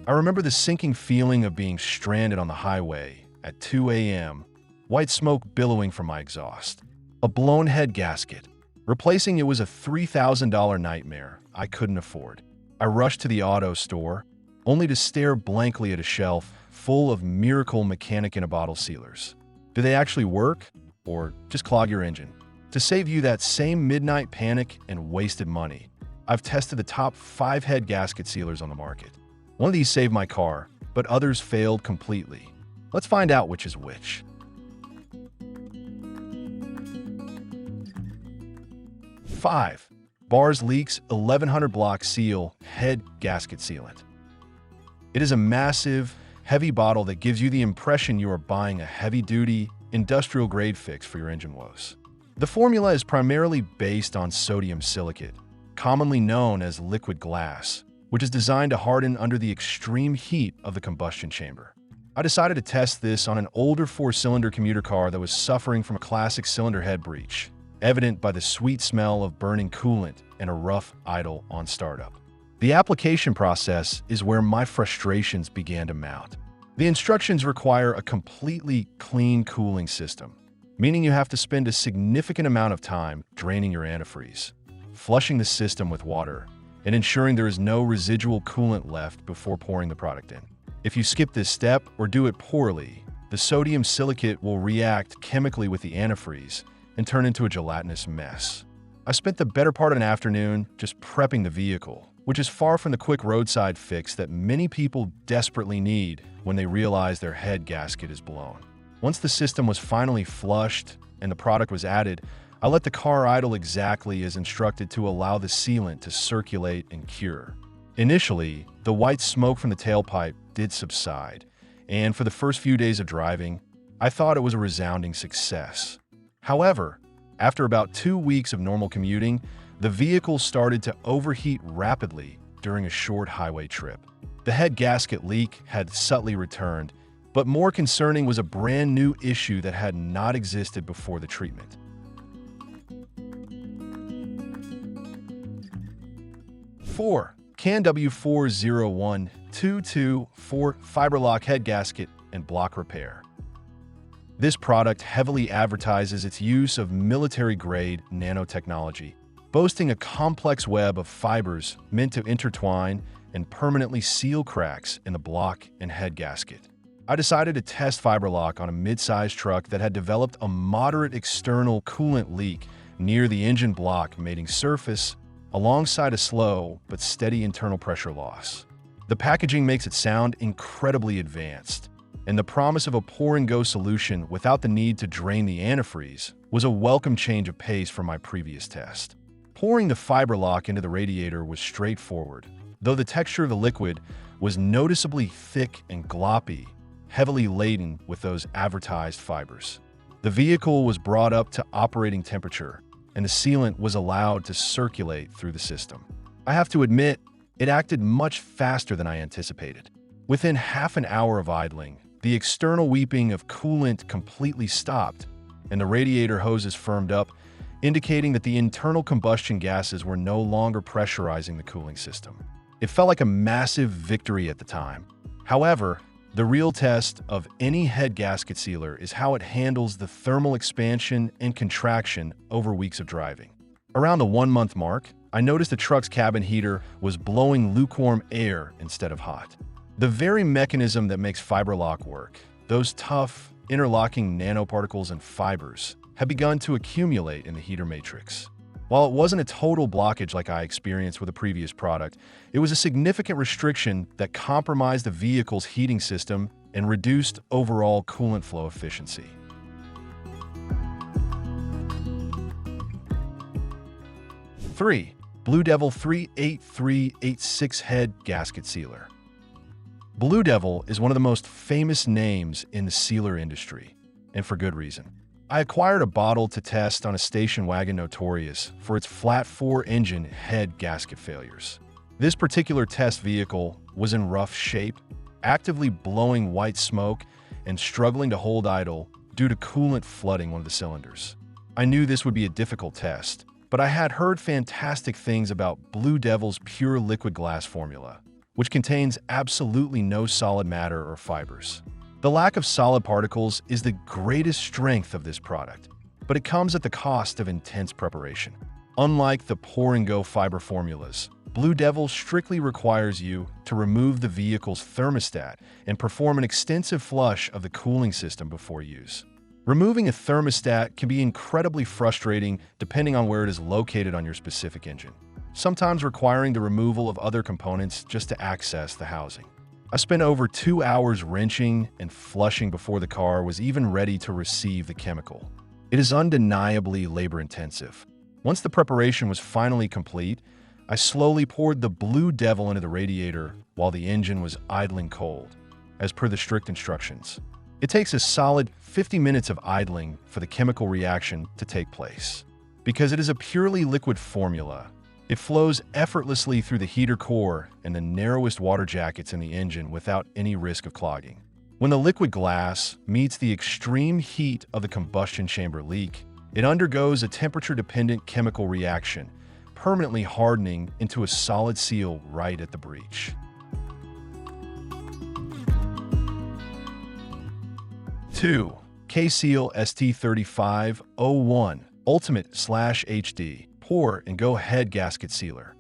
I remember the sinking feeling of being stranded on the highway at 2 a.m., white smoke billowing from my exhaust. A blown head gasket. Replacing it was a $3,000 nightmare I couldn't afford. I rushed to the auto store, only to stare blankly at a shelf full of miracle mechanic-in-a-bottle sealers. Do they actually work, or just clog your engine? To save you that same midnight panic and wasted money, I've tested the top 5 head gasket sealers on the market. One of these saved my car, but others failed completely. Let's find out which is which. 5. Bars Leaks 1100 Block Seal Head Gasket Sealant. It is a massive, heavy bottle that gives you the impression you are buying a heavy-duty, industrial-grade fix for your engine woes. The formula is primarily based on sodium silicate, commonly known as liquid glass, which is designed to harden under the extreme heat of the combustion chamber. I decided to test this on an older 4-cylinder commuter car that was suffering from a classic cylinder head breach, evident by the sweet smell of burning coolant and a rough idle on startup. The application process is where my frustrations began to mount. The instructions require a completely clean cooling system, meaning you have to spend a significant amount of time draining your antifreeze, flushing the system with water, and ensuring there is no residual coolant left before pouring the product in. If you skip this step or do it poorly, the sodium silicate will react chemically with the antifreeze and turn into a gelatinous mess. I spent the better part of an afternoon just prepping the vehicle, which is far from the quick roadside fix that many people desperately need when they realize their head gasket is blown. Once the system was finally flushed and the product was added, I let the car idle exactly as instructed to allow the sealant to circulate and cure. Initially, the white smoke from the tailpipe did subside, and for the first few days of driving, I thought it was a resounding success. However, after about 2 weeks of normal commuting, the vehicle started to overheat rapidly during a short highway trip. The head gasket leak had subtly returned, but more concerning was a brand new issue that had not existed before the treatment. 4. CAN W40122 for FiberLock head gasket and block repair. This product heavily advertises its use of military-grade nanotechnology, boasting a complex web of fibers meant to intertwine and permanently seal cracks in the block and head gasket. I decided to test FiberLock on a mid-sized truck that had developed a moderate external coolant leak near the engine block mating surface alongside a slow but steady internal pressure loss. The packaging makes it sound incredibly advanced, and the promise of a pour-and-go solution without the need to drain the antifreeze was a welcome change of pace from my previous test. Pouring the FiberLock into the radiator was straightforward, though the texture of the liquid was noticeably thick and gloppy, heavily laden with those advertised fibers. The vehicle was brought up to operating temperature, and the sealant was allowed to circulate through the system. I have to admit, it acted much faster than I anticipated. Within half an hour of idling, the external weeping of coolant completely stopped, and the radiator hoses firmed up, indicating that the internal combustion gases were no longer pressurizing the cooling system. It felt like a massive victory at the time. However, the real test of any head gasket sealer is how it handles the thermal expansion and contraction over weeks of driving. Around the 1-month mark, I noticed the truck's cabin heater was blowing lukewarm air instead of hot. The very mechanism that makes FiberLock work, those tough, interlocking nanoparticles and fibers, had begun to accumulate in the heater matrix. While it wasn't a total blockage like I experienced with a previous product, it was a significant restriction that compromised the vehicle's heating system and reduced overall coolant flow efficiency. 3. BlueDevil 38386 Head Gasket Sealer. BlueDevil is one of the most famous names in the sealer industry, and for good reason. I acquired a bottle to test on a station wagon notorious for its flat 4-engine head gasket failures. This particular test vehicle was in rough shape, actively blowing white smoke and struggling to hold idle due to coolant flooding one of the cylinders. I knew this would be a difficult test, but I had heard fantastic things about BlueDevil's pure liquid glass formula, which contains absolutely no solid matter or fibers. The lack of solid particles is the greatest strength of this product, but it comes at the cost of intense preparation. Unlike the pour-and-go fiber formulas, BlueDevil strictly requires you to remove the vehicle's thermostat and perform an extensive flush of the cooling system before use. Removing a thermostat can be incredibly frustrating depending on where it is located on your specific engine, sometimes requiring the removal of other components just to access the housing. I spent over 2 hours wrenching and flushing before the car was even ready to receive the chemical. It is undeniably labor-intensive. Once the preparation was finally complete, I slowly poured the BlueDevil into the radiator while the engine was idling cold, as per the strict instructions. It takes a solid 50 minutes of idling for the chemical reaction to take place. Because it is a purely liquid formula, it flows effortlessly through the heater core and the narrowest water jackets in the engine without any risk of clogging. When the liquid glass meets the extreme heat of the combustion chamber leak, it undergoes a temperature-dependent chemical reaction, permanently hardening into a solid seal right at the breech. 2. K-Seal ST3501 Ultimate/HD Pour-and-Go Head Gasket Sealer.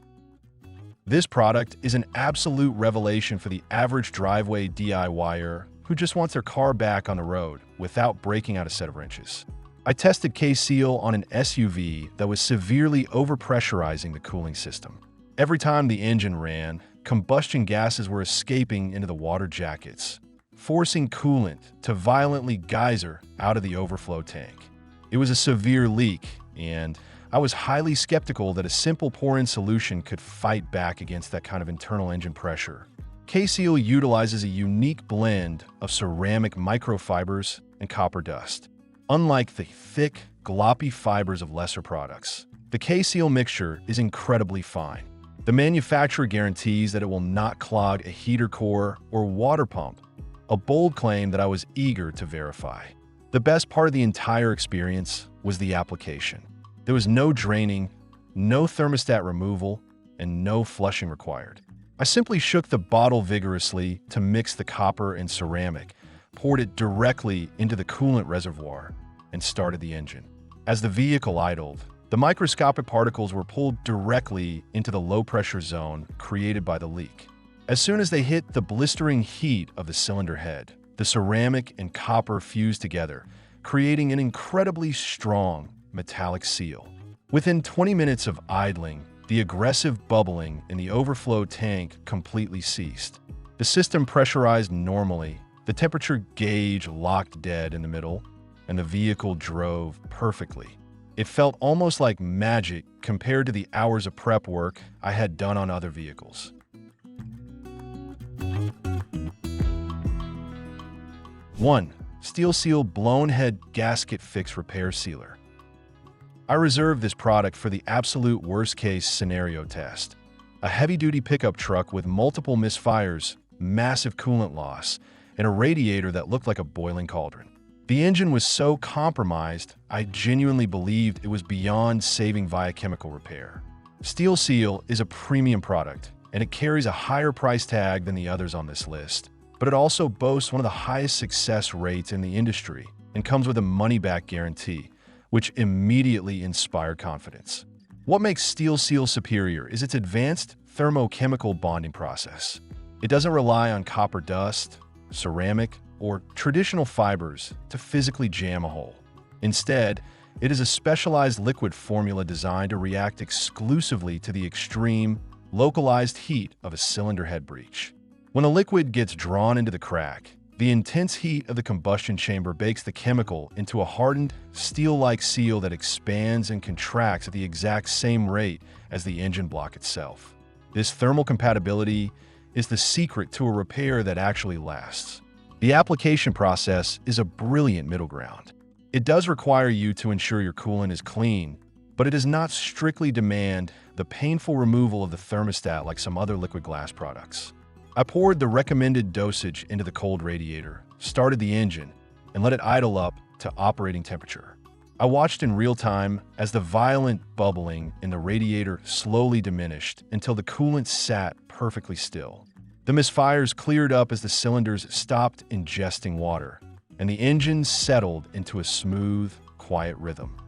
This product is an absolute revelation for the average driveway DIYer who just wants their car back on the road without breaking out a set of wrenches. I tested K-Seal on an SUV that was severely overpressurizing the cooling system. Every time the engine ran, combustion gases were escaping into the water jackets, forcing coolant to violently geyser out of the overflow tank. It was a severe leak, and I was highly skeptical that a simple pour-in solution could fight back against that kind of internal engine pressure. K-Seal utilizes a unique blend of ceramic microfibers and copper dust. Unlike the thick, gloppy fibers of lesser products, the K-Seal mixture is incredibly fine. The manufacturer guarantees that it will not clog a heater core or water pump, a bold claim that I was eager to verify. The best part of the entire experience was the application. There was no draining, no thermostat removal, and no flushing required. I simply shook the bottle vigorously to mix the copper and ceramic, poured it directly into the coolant reservoir, and started the engine. As the vehicle idled, the microscopic particles were pulled directly into the low-pressure zone created by the leak. As soon as they hit the blistering heat of the cylinder head, the ceramic and copper fused together, creating an incredibly strong metallic seal. Within 20 minutes of idling, the aggressive bubbling in the overflow tank completely ceased. The system pressurized normally, the temperature gauge locked dead in the middle, and the vehicle drove perfectly. It felt almost like magic compared to the hours of prep work I had done on other vehicles. 1. Steel Seal Blown Head Gasket Fix Repair Sealer. I reserved this product for the absolute worst-case scenario test. A heavy-duty pickup truck with multiple misfires, massive coolant loss, and a radiator that looked like a boiling cauldron. The engine was so compromised, I genuinely believed it was beyond saving via chemical repair. Steel Seal is a premium product, and it carries a higher price tag than the others on this list, but it also boasts one of the highest success rates in the industry and comes with a money-back guarantee, which immediately inspired confidence. What makes Steel Seal superior is its advanced thermochemical bonding process. It doesn't rely on copper dust, ceramic, or traditional fibers to physically jam a hole. Instead, it is a specialized liquid formula designed to react exclusively to the extreme, localized heat of a cylinder head breach. When a liquid gets drawn into the crack, the intense heat of the combustion chamber bakes the chemical into a hardened, steel-like seal that expands and contracts at the exact same rate as the engine block itself. This thermal compatibility is the secret to a repair that actually lasts. The application process is a brilliant middle ground. It does require you to ensure your coolant is clean, but it does not strictly demand the painful removal of the thermostat like some other liquid glass products. I poured the recommended dosage into the cold radiator, started the engine, and let it idle up to operating temperature. I watched in real time as the violent bubbling in the radiator slowly diminished until the coolant sat perfectly still. The misfires cleared up as the cylinders stopped ingesting water, and the engine settled into a smooth, quiet rhythm.